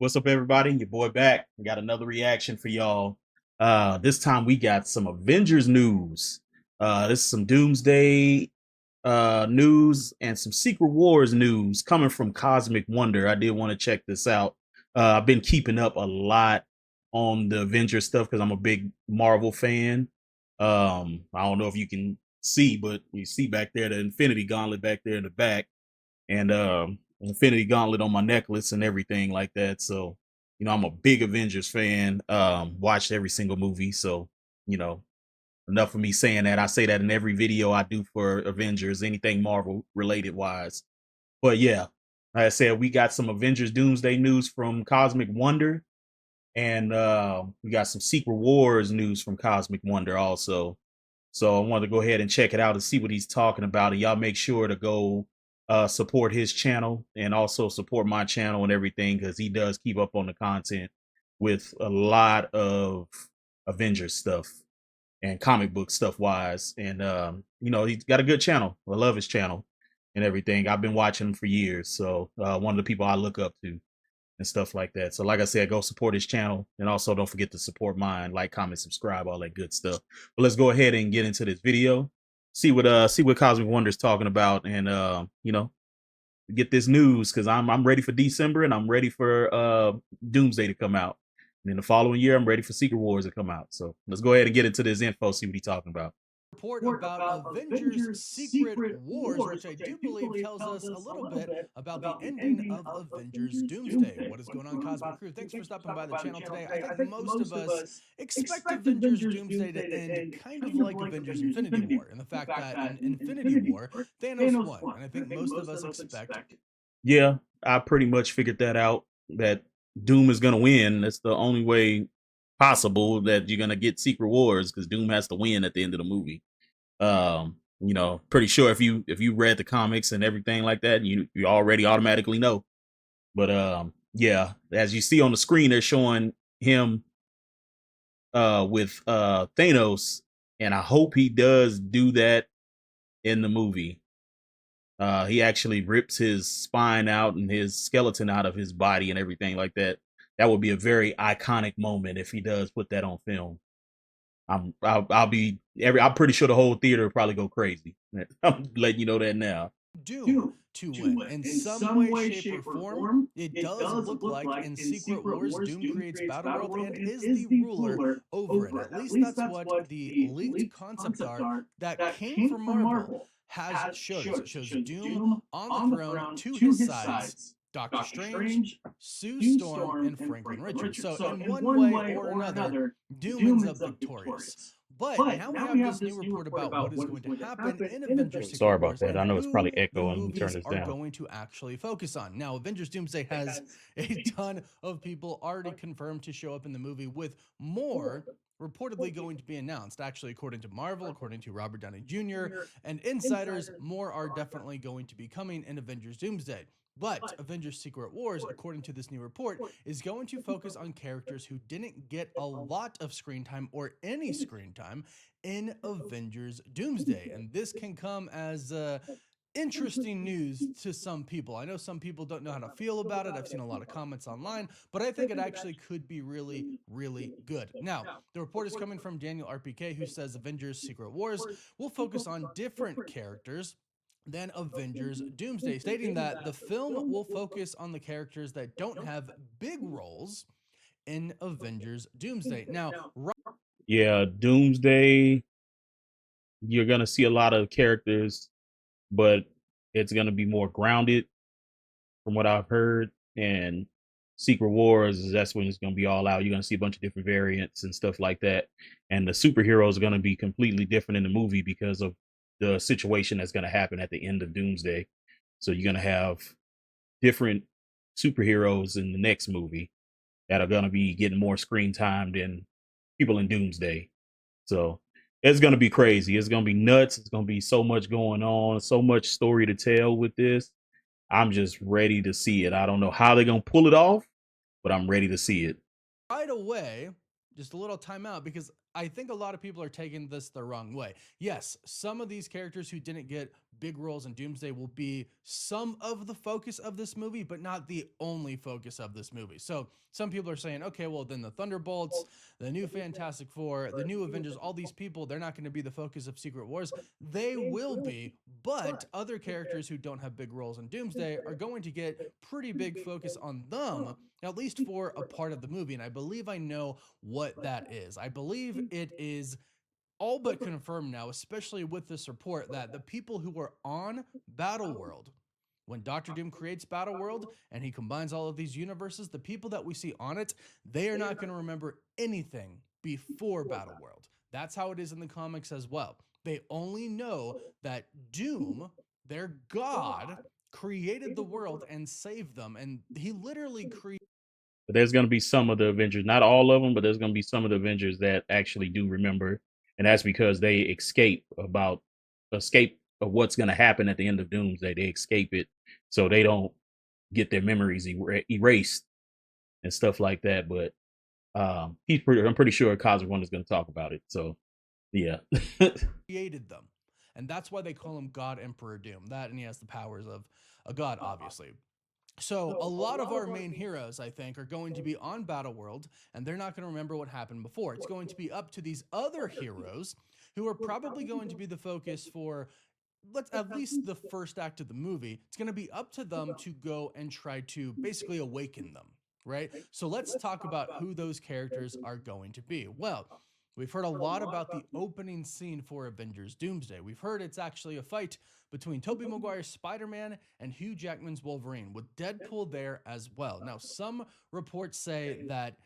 What's up, everybody? Your boy back. We got another reaction for y'all. This time we got some Avengers news. This is some Doomsday news and some Secret Wars news coming from Cosmic Wonder. I did want to check this out. I've been keeping up a lot on the Avengers stuff because I'm a big Marvel fan. I don't know if you can see, but you see back there the Infinity Gauntlet back there in the back, and Infinity Gauntlet on my necklace and everything like that. So, I'm a big Avengers fan. Watched every single movie. So, you know, enough of me saying that. I say that in every video I do for Avengers, anything Marvel related wise. But yeah, like I said, we got some Avengers Doomsday news from Cosmic Wonder, and we got some Secret Wars news from Cosmic Wonder also. So I wanted to go ahead and check it out and see what he's talking about. And y'all make sure to go support his channel and also support my channel and everything, because he does keep up on the content with a lot of Avengers stuff and comic book stuff wise. And he's got a good channel. I love his channel and everything. I've been watching him for years. So one of the people I look up to and stuff like that. So like I said, go support his channel, and also don't forget to support mine, like, comment, subscribe, all that good stuff. But let's go ahead and get into this video. See what Cosmic Wonder's talking about, and get this news, because I'm ready for December, and I'm ready for Doomsday to come out. And in the following year, I'm ready for Secret Wars to come out. So let's go ahead and get into this info, see what he's talking about. Report about Avengers Secret Wars, which I do believe tells us a little bit about the ending of Avengers Doomsday. What is going on, Cosmic Crew? Thanks for stopping by the channel today. I think most of us expect Avengers Doomsday to end kind of like Avengers Infinity War, and the fact that in Infinity War, Thanos won. And I think most of us expect. Yeah, I pretty much figured that out, that Doom is gonna win. That's the only way possible that you're gonna get Secret Wars, because Doom has to win at the end of the movie. Pretty sure if you read the comics and everything like that, you already automatically know. But yeah, as you see on the screen, they're showing him with Thanos, and I hope he does do that in the movie. He actually rips his spine out and his skeleton out of his body and everything like that. That would be a very iconic moment if he does put that on film. I'm pretty sure the whole theater will probably go crazy. I'm letting you know that now. Doom to win in some way, shape, or form. It does look like in Secret Wars, Doom creates Battleworld and is the ruler over it. At least that's what the leaked concept art that came from Marvel has showed us. It shows Doom on the throne, to his sides Doctor Strange, Sue Storm, and Franklin Richards. So in one way or another, Doom ends up victorious. But now we have this new report about what is going to happen in Avengers Sorry Secret about Wars that. and I know it's who probably the echoing. Let me turn movies this are down. going to actually focus on. Now, Avengers Doomsday has a ton of people already confirmed to show up in the movie, with more reportedly going to be announced. Actually, according to Marvel, according to Robert Downey Jr., and insiders, more are definitely going to be coming in Avengers Doomsday. But Avengers Secret Wars, according to this new report, is going to focus on characters who didn't get a lot of screen time or any screen time in Avengers Doomsday. And this can come as interesting news to some people. I know some people don't know how to feel about it. I've seen a lot of comments online, but I think it actually could be really, really good. Now, the report is coming from Daniel RPK, who says Avengers Secret Wars will focus on different characters than Avengers Doomsday, stating that the film will focus on the characters that don't have big roles in Avengers Doomsday. Now, Yeah, Doomsday, you're gonna see a lot of characters, but it's gonna be more grounded from what I've heard. And Secret Wars, that's when it's gonna be all out. You're gonna see a bunch of different variants and stuff like that. And the superheroes are gonna be completely different in the movie because of the situation that's gonna happen at the end of Doomsday. So you're gonna have different superheroes in the next movie that are gonna be getting more screen time than people in Doomsday. So it's gonna be crazy. It's gonna be nuts. It's gonna be so much going on, so much story to tell with this. I'm just ready to see it. I don't know how they're gonna pull it off, but I'm ready to see it. right away, just a little timeout, because I think a lot of people are taking this the wrong way. Yes, some of these characters who didn't get big roles in Doomsday will be some of the focus of this movie, but not the only focus of this movie. So some people are saying, okay, well, then the Thunderbolts, the new Fantastic Four, the new Avengers, all these people, they're not going to be the focus of Secret Wars. They will be, but other characters who don't have big roles in Doomsday are going to get pretty big focus on them, at least for a part of the movie. And I believe I know what that is. I believe it is all but confirmed now, especially with this report, that the people who were on Battleworld, when Doctor Doom creates Battleworld and he combines all of these universes, the people that we see on it, they are not going to remember anything before Battleworld. That's how it is in the comics as well. They only know that Doom, their god, created the world and saved them. And he literally created. But there's going to be some of the Avengers, not all of them, but there's going to be some of the Avengers that actually do remember, and that's because they escape of what's going to happen at the end of Doomsday. They escape it, so they don't get their memories erased and stuff like that. But I'm pretty sure Cosmic One is going to talk about it. So yeah. created them. And that's why they call him God Emperor Doom. That, and he has the powers of a god, obviously. So a lot of our main heroes, I think, are going to be on Battleworld, and they're not going to remember what happened before. It's going to be up to these other heroes who are probably going to be the focus for, let's, at least the first act of the movie. It's going to be up to them to go and try to basically awaken them, right? So let's talk about who those characters are going to be. Well, we've heard a lot about the opening scene for Avengers Doomsday. We've heard it's actually a fight between Tobey Maguire's Spider-Man and Hugh Jackman's Wolverine, with Deadpool there as well. Now, some reports say that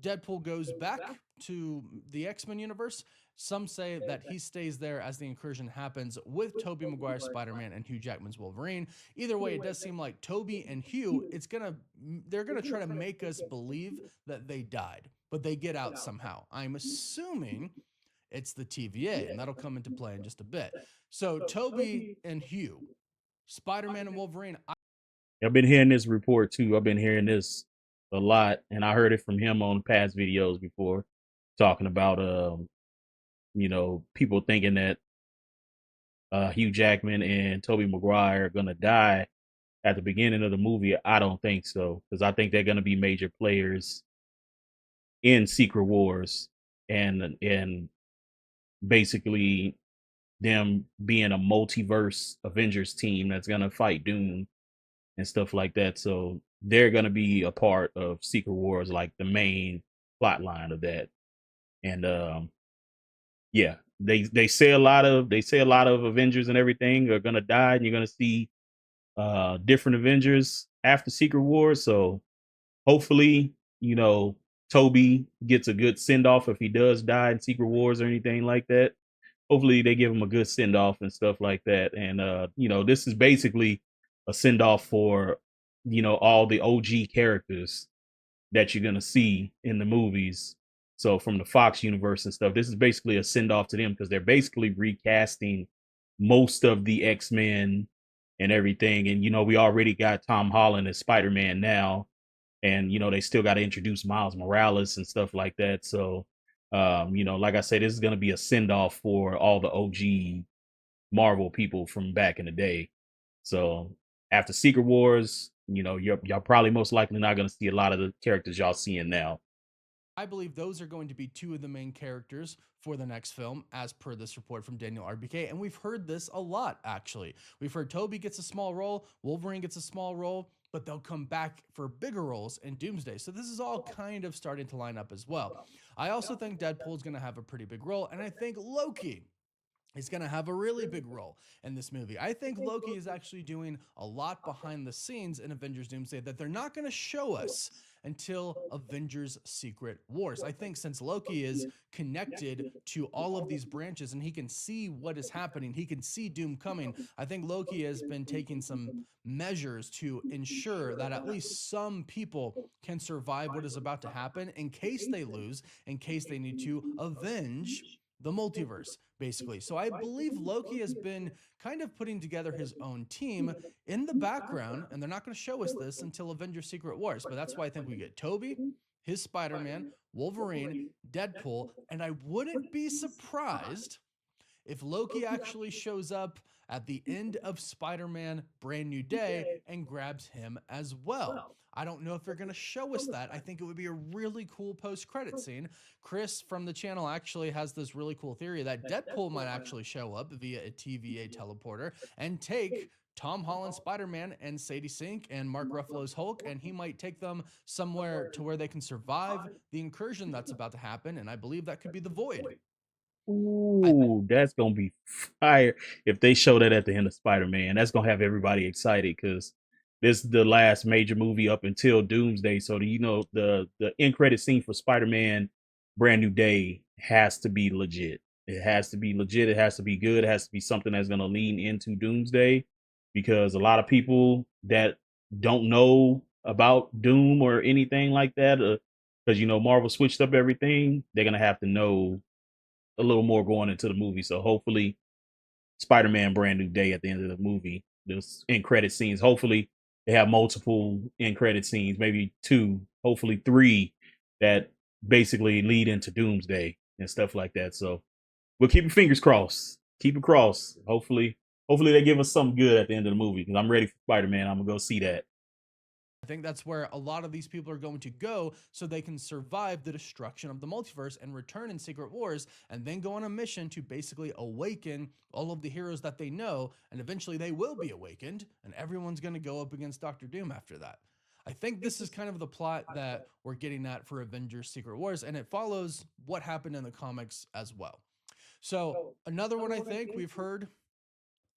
Deadpool goes back to the X-Men universe. Some say that he stays there as the incursion happens with Tobey Maguire's Spider-Man and Hugh Jackman's Wolverine. Either way, it does seem like Tobey and Hugh, they're gonna try to make us believe that they died, but they get out somehow. I'm assuming it's the TVA, and that'll come into play in just a bit. So Tobey and Hugh, Spider-Man and Wolverine. I've been hearing this report too. I've been hearing this a lot, and I heard it from him on past videos before, talking about people thinking that Hugh Jackman and Tobey Maguire are gonna die at the beginning of the movie. I don't think so, because I think they're gonna be major players in Secret Wars, and basically them being a multiverse Avengers team that's gonna fight Doom and stuff like that. So they're gonna be a part of Secret Wars, like the main plot line of that. And yeah, they say a lot of Avengers and everything are gonna die, and you're gonna see different Avengers after Secret Wars. So hopefully, Toby gets a good send off if he does die in Secret Wars or anything like that. Hopefully they give him a good send off and stuff like that. And this is basically a send off for all the OG characters that you're gonna see in the movies. So from the Fox universe and stuff, this is basically a send off to them, because they're basically recasting most of the X-Men and everything. And we already got Tom Holland as Spider-Man now, and they still got to introduce Miles Morales and stuff like that. So like I said, this is going to be a send off for all the OG Marvel people from back in the day. So after Secret Wars, y'all probably most likely not going to see a lot of the characters y'all seeing now. I believe those are going to be two of the main characters for the next film, as per this report from Daniel RBK. And we've heard this a lot, actually. We've heard Toby gets a small role, Wolverine gets a small role, but they'll come back for bigger roles in Doomsday. So this is all kind of starting to line up as well. I also think Deadpool is going to have a pretty big role, and I think Loki is going to have a really big role in this movie. I think Loki is actually doing a lot behind the scenes in Avengers Doomsday that they're not going to show us until Avengers Secret Wars. I think since Loki is connected to all of these branches and he can see what is happening, he can see Doom coming. I think Loki has been taking some measures to ensure that at least some people can survive what is about to happen in case they lose, in case they need to avenge the multiverse, basically. So I believe Loki has been kind of putting together his own team in the background, and they're not going to show us this until Avengers Secret Wars. But that's why I think we get Toby his Spider-Man, Wolverine, Deadpool, and I wouldn't be surprised if Loki actually shows up at the end of Spider-Man Brand New Day and grabs him as well. I don't know if they're going to show us that. I think it would be a really cool post-credit scene. Chris from the channel actually has this really cool theory that Deadpool might actually show up via a TVA teleporter and take Tom Holland's Spider-Man and Sadie Sink and Mark Ruffalo's Hulk, and he might take them somewhere to where they can survive the incursion that's about to happen, and I believe that could be the Void. Ooh, that's gonna be fire if they show that at the end of Spider-Man. That's gonna have everybody excited because this is the last major movie up until Doomsday. So the end credit scene for Spider-Man Brand New Day has to be legit. It has to be legit. It has to be good. It has to be something that's gonna lean into Doomsday because a lot of people that don't know about Doom or anything like that, because Marvel switched up everything, they're gonna have to know a little more going into the movie. So hopefully, Spider-Man Brand New Day at the end of the movie, those end credit scenes. Hopefully, they have multiple end credit scenes, maybe two, hopefully three, that basically lead into Doomsday and stuff like that. So we'll keep your fingers crossed. Keep it crossed. Hopefully they give us something good at the end of the movie because I'm ready for Spider-Man. I'm gonna go see that. I think that's where a lot of these people are going to go so they can survive the destruction of the multiverse and return in Secret Wars and then go on a mission to basically awaken all of the heroes that they know. And eventually they will be awakened and everyone's going to go up against Doctor Doom after that. I think this is kind of the plot that we're getting at for Avengers Secret Wars, and it follows what happened in the comics as well. So, another one I think we've heard,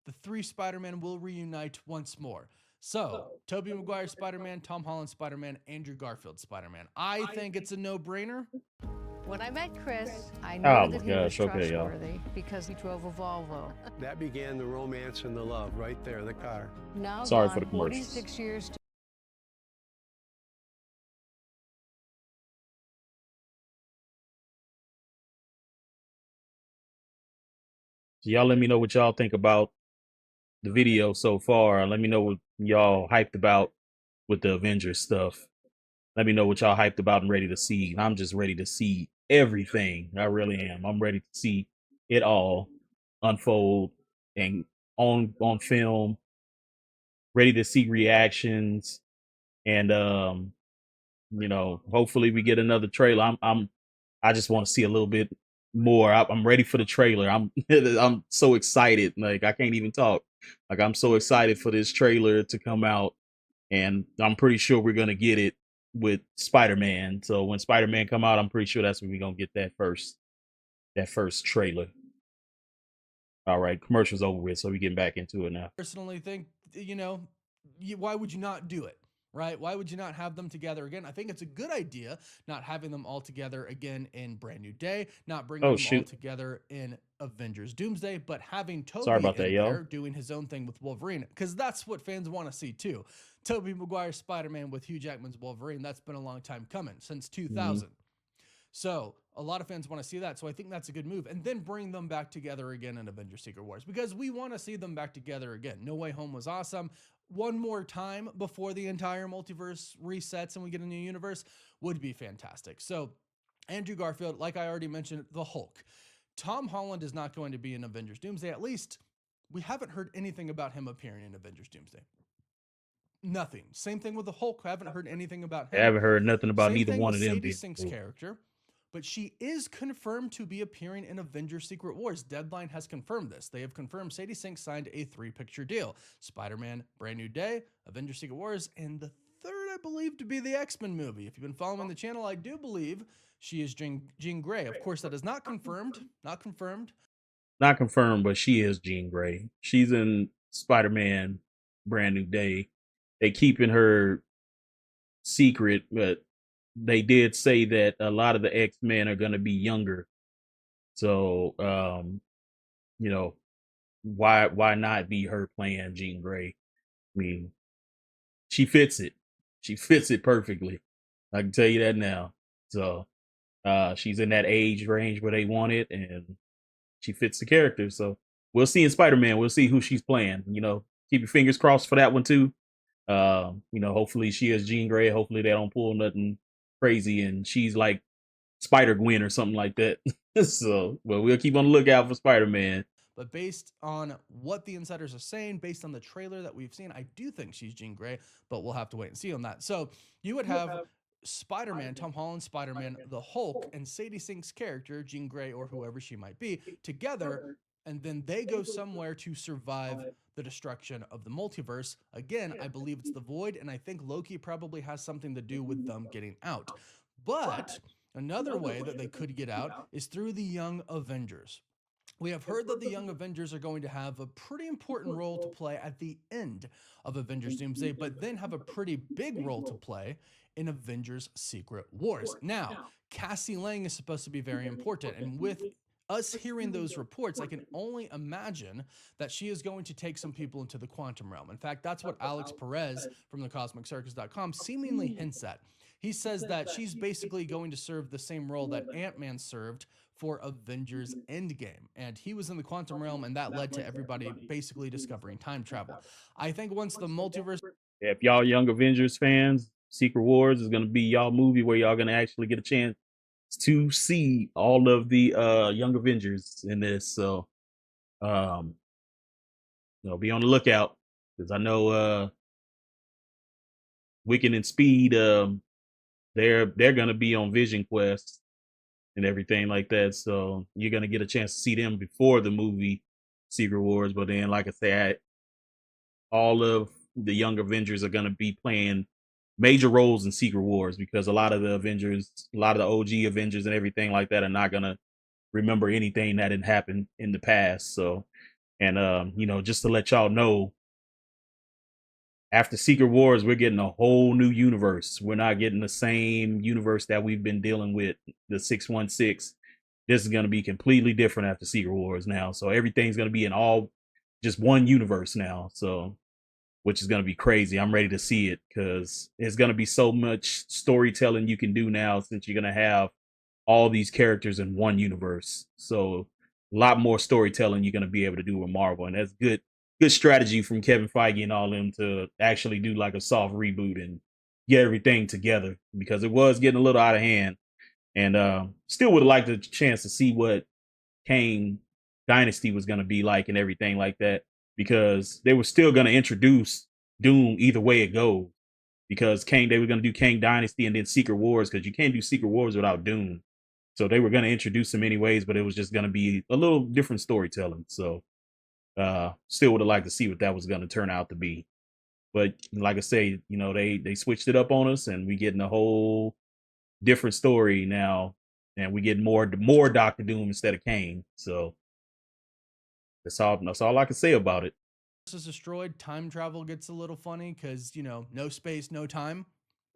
the three Spider-Man will reunite once more. So, Tobey Maguire Spider-Man, Tom Holland Spider-Man, Andrew Garfield Spider-Man. I think it's a no-brainer. When I met Chris, I Oh knew my that he was gosh, okay, y'all. trustworthy because he drove a Volvo. That began the romance and the love right there, the car. Now Sorry gone for the commercials. 46 years So y'all let me know what y'all think about the video so far. Let me know what y'all hyped about with the Avengers stuff. Let me know what y'all hyped about and ready to see. I'm just ready to see everything. I really am. I'm ready to see it all unfold and on film. Ready to see reactions and hopefully we get another trailer. I just want to see a little bit more. I'm ready for the trailer. I'm so excited. Like I can't even talk. Like I'm so excited for this trailer to come out, and I'm pretty sure we're gonna get it with Spider-Man. So when Spider-Man come out, I'm pretty sure that's when we're gonna get that first trailer. All right, commercials over with, so we getting back into it now. Personally think, why would you not do it? Right? Why would you not have them together again? I think it's a good idea not having them all together again in Brand New Day, not bringing Oh them all shoot. together in Avengers Doomsday, but having Sorry Tobey about that, in yo. there doing his own thing with Wolverine, because that's what fans want to see too. Tobey Maguire Spider-Man with Hugh Jackman's Wolverine. That's been a long time coming, since 2000. So a lot of fans want to see that. So I think that's a good move. And then bring them back together again in Avengers Secret Wars because we want to see them back together again. No Way Home was awesome. One more time before the entire multiverse resets and we get a new universe would be fantastic. So Andrew Garfield, like I already mentioned, the Hulk. Tom Holland is not going to be in Avengers Doomsday. At least we haven't heard anything about him appearing in Avengers Doomsday. Nothing. Same thing with the Hulk. I haven't heard anything about I him. haven't heard nothing about Same neither thing one with of them. Sadie Sink's character, but she is confirmed to be appearing in Avengers Secret Wars. Deadline has confirmed this. They have confirmed Sadie Sink signed a 3-picture deal. Spider-Man, Brand New Day, Avengers Secret Wars, and the third, I believe, to be the X-Men movie. If you've been following the channel, I do believe she is Jean Grey. Of course, that is not confirmed. Not confirmed. Not confirmed, but she is Jean Grey. She's in Spider-Man Brand New Day. They keeping her secret, but they did say that a lot of the X-Men are going to be younger. So, why not be her playing Jean Grey? I mean, she fits it. She fits it perfectly. I can tell you that now. So, she's in that age range where they want it, and she fits the character. So we'll see in Spider-Man. We'll see who she's playing. Keep your fingers crossed for that one too. Hopefully she is Jean Grey. Hopefully they don't pull nothing crazy, and she's like Spider Gwen or something like that. So, well, we'll keep on the lookout for Spider-Man. But based on what the insiders are saying, based on the trailer that we've seen, I do think she's Jean Grey, but we'll have to wait and see on that. So you would have Spider-Man, Tom Holland, Spider-Man, the Hulk, and Sadie Sink's character, Jean Grey or whoever she might be, together, and then they go somewhere to survive the destruction of the multiverse. Again, I believe it's the Void, and I think Loki probably has something to do with them getting out. But another way that they could get out is through the Young Avengers. We have heard that the Young Avengers are going to have a pretty important role to play at the end of Avengers Doomsday, but then have a pretty big role to play in Avengers Secret Wars. Now, Cassie Lang is supposed to be very important, and with us hearing those reports, I can only imagine that she is going to take some people into the quantum realm. In fact, that's what Alex Perez from thecosmiccircus.com seemingly hints at. He says that she's basically going to serve the same role that Ant-Man served for Avengers Endgame. And he was in the quantum realm, and that led to everybody basically discovering time travel. I think once the multiverse... If y'all Young Avengers fans, Secret Wars is going to be y'all movie where y'all going to actually get a chance to see all of the Young Avengers in this. So, be on the lookout, because I know Wiccan and Speed, they're going to be on Vision Quest and everything like that. So you're going to get a chance to see them before the movie Secret Wars. But then, like I said, all of the Young Avengers are going to be playing major roles in Secret Wars, because a lot of the Avengers, a lot of the OG Avengers and everything like that are not going to remember anything that had happened in the past. So, and, just to let y'all know, after Secret Wars, we're getting a whole new universe. We're not getting the same universe that we've been dealing with, the 616. This is going to be completely different after Secret Wars now. So everything's going to be in just one universe now. So, which is going to be crazy. I'm ready to see it, because there's going to be so much storytelling you can do now, since you're going to have all these characters in one universe. So a lot more storytelling you're going to be able to do with Marvel. And that's good strategy from Kevin Feige and all them to actually do like a soft reboot and get everything together, because it was getting a little out of hand. And still would have liked a chance to see what Kang Dynasty was going to be like and everything like that, because they were still going to introduce Doom either way it goes, because they were going to do Kang Dynasty and then Secret Wars, because you can't do Secret Wars without Doom. So they were going to introduce him anyways, but it was just going to be a little different storytelling. So still would have liked to see what that was going to turn out to be. But like I say, they switched it up on us, and we getting a whole different story now, and we get more Doctor Doom instead of Kang. So that's all I can say about it. Is destroyed, time travel gets a little funny, because no space, no time,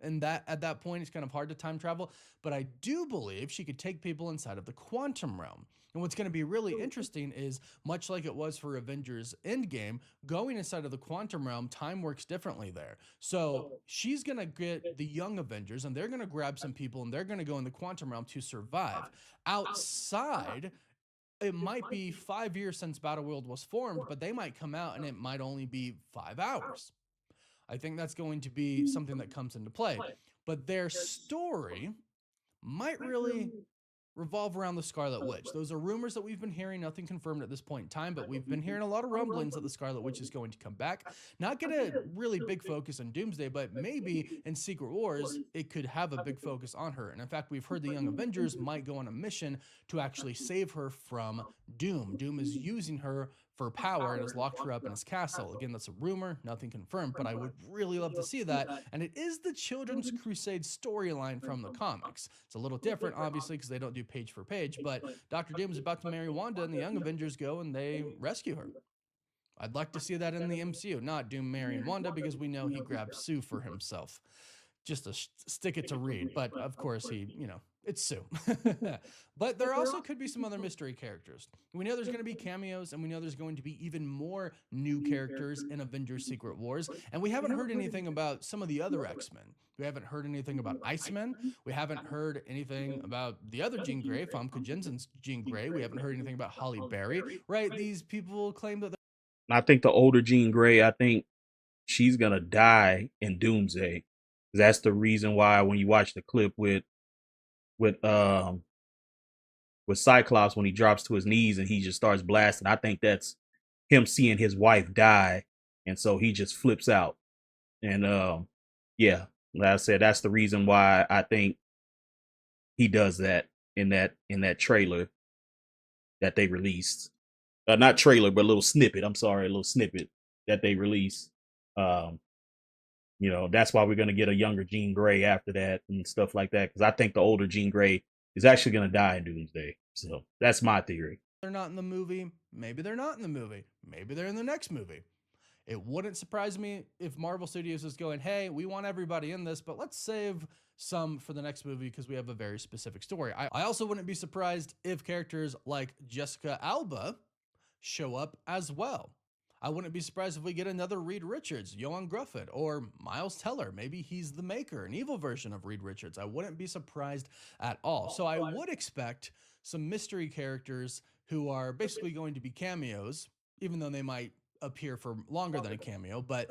and that at that point it's kind of hard to time travel. But I do believe she could take people inside of the quantum realm. And what's going to be really interesting is, much like it was for Avengers Endgame, going inside of the quantum realm, time works differently there. So she's going to get the Young Avengers, and they're going to grab some people, and they're going to go in the quantum realm to survive. Outside, it might be 5 years since Battleworld was formed, but they might come out and it might only be 5 hours. I think that's going to be something that comes into play. But their story might really revolve around the Scarlet Witch. Those are rumors that we've been hearing, nothing confirmed at this point in time, but we've been hearing a lot of rumblings that the Scarlet Witch is going to come back. Not get a really big focus on Doomsday, but maybe in Secret Wars, it could have a big focus on her. And in fact, we've heard the Young Avengers might go on a mission to actually save her from Doom. Doom is using her for power and has locked her up in his castle. Again, that's a rumor, nothing confirmed, but I would really love to see that. And it is the Children's Crusade storyline from the comics. It's a little different, obviously, because they don't do page for page, but Dr. Doom is about to marry Wanda, and the Young Avengers go and they rescue her. I'd like to see that in the MCU, not Doom marrying Wanda, because we know he grabbed Sue for himself, just to stick it to Reed. But of course, it's Sue. But there also could be some other mystery characters. We know there's going to be cameos, and we know there's going to be even more new characters in Avengers Secret Wars. And we haven't heard anything about some of the other X-Men. We haven't heard anything about Iceman. We haven't heard anything about the other Jean Grey, Famke Janssen's Jean Grey. We haven't heard anything about Halle Berry, right? These people claim that... I think the older Jean Grey, I think she's going to die in Doomsday. That's the reason why when you watch the clip with with Cyclops when he drops to his knees and he just starts blasting, I think that's him seeing his wife die, and so he just flips out. And yeah, like I said, that's the reason why I think he does that in that trailer that they released. Not trailer, but a little snippet. I'm sorry, a little snippet that they released. Um, that's why we're gonna get a younger Jean Grey after that and stuff like that. Because I think the older Jean Grey is actually gonna die in Doomsday. So that's my theory. They're not in the movie. Maybe they're not in the movie. Maybe they're in the next movie. It wouldn't surprise me if Marvel Studios is going, hey, we want everybody in this, but let's save some for the next movie because we have a very specific story. I also wouldn't be surprised if characters like Jessica Alba show up as well. I wouldn't be surprised if we get another Reed Richards, Johan Grufford, or Miles Teller. Maybe he's the maker, an evil version of Reed Richards. I wouldn't be surprised at all. So I would expect some mystery characters who are basically going to be cameos, even though they might appear for longer than a cameo, but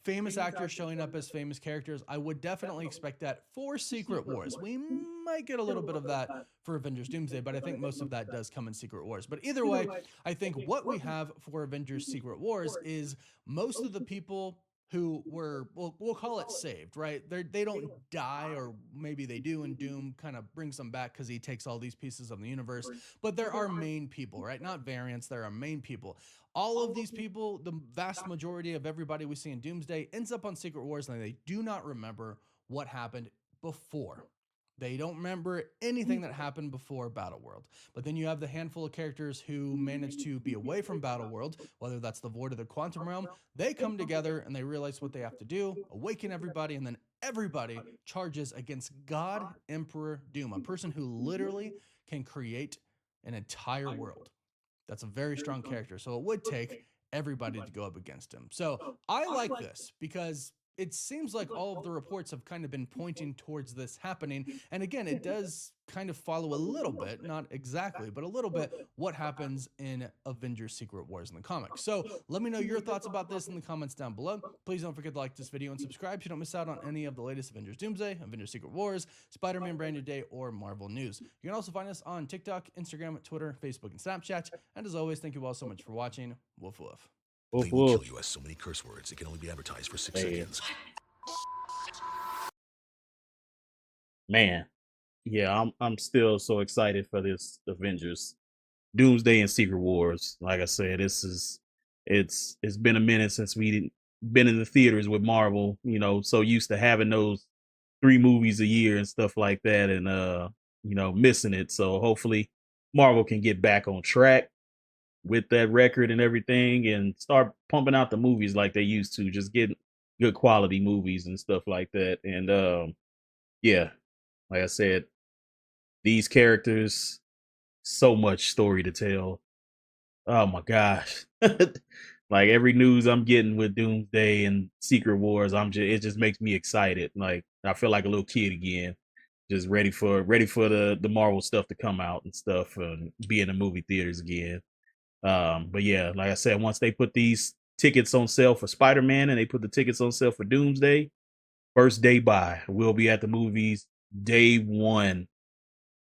famous actors showing up as famous characters. I would definitely expect that for Secret Wars. We might get a little bit of that for Avengers Doomsday, but I think most of that does come in Secret Wars. But either way, I think what we have for Avengers Secret Wars is most of the people who were, we'll call it saved, right? They don't die, or maybe they do, and Doom kind of brings them back because he takes all these pieces of the universe. But there are main people, right? Not variants, there are main people. All of these people, the vast majority of everybody we see in Doomsday ends up on Secret Wars, and they do not remember what happened before. They don't remember anything that happened before Battleworld. But then you have the handful of characters who manage to be away from Battleworld, whether that's the Void or the Quantum Realm. They come together and they realize what they have to do, awaken everybody, and then everybody charges against God Emperor Doom, a person who literally can create an entire world. That's a very strong character. So it would take everybody to go up against him. So I like this because it seems like all of the reports have kind of been pointing towards this happening. And again, it does kind of follow a little bit, not exactly, but a little bit what happens in Avengers Secret Wars in the comics. So let me know your thoughts about this in the comments down below. Please don't forget to like this video and subscribe so you don't miss out on any of the latest Avengers Doomsday, Avengers Secret Wars, Spider-Man Brand New Day, or Marvel news. You can also find us on TikTok, Instagram, Twitter, Facebook, and Snapchat. And as always, thank you all so much for watching. Woof woof. They will kill you as so many curse words. It can only be advertised for 6 seconds. Man, yeah, I'm still so excited for this Avengers Doomsday and Secret Wars. Like I said, it's been a minute since we been in the theaters with Marvel. So used to having those 3 movies a year and stuff like that, and missing it. So hopefully Marvel can get back on track with that record and everything and start pumping out the movies like they used to. Just get good quality movies and stuff like that. And yeah, like I said, these characters, so much story to tell. Oh my gosh. Like every news I'm getting with Doomsday and Secret Wars, it just makes me excited. Like I feel like a little kid again, just ready for the Marvel stuff to come out and stuff and be in the movie theaters again. But yeah, like I said, once they put these tickets on sale for Spider-Man and they put the tickets on sale for Doomsday, first day buy. We'll be at the movies day one,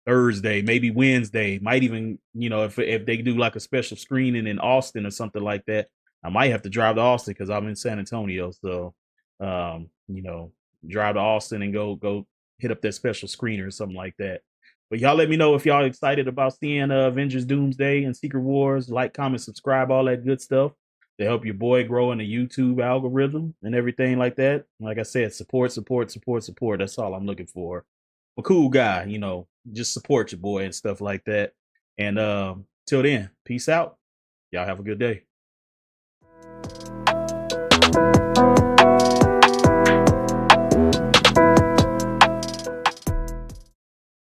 Thursday, maybe Wednesday. Might even, if they do like a special screening in Austin or something like that, I might have to drive to Austin because I'm in San Antonio. So, drive to Austin and go hit up that special screener or something like that. But y'all let me know if y'all excited about seeing Avengers Doomsday and Secret Wars. Like, comment, subscribe, all that good stuff to help your boy grow in the YouTube algorithm and everything like that. Like I said, support. That's all I'm looking for. A cool guy, just support your boy and stuff like that. And till then, peace out. Y'all have a good day.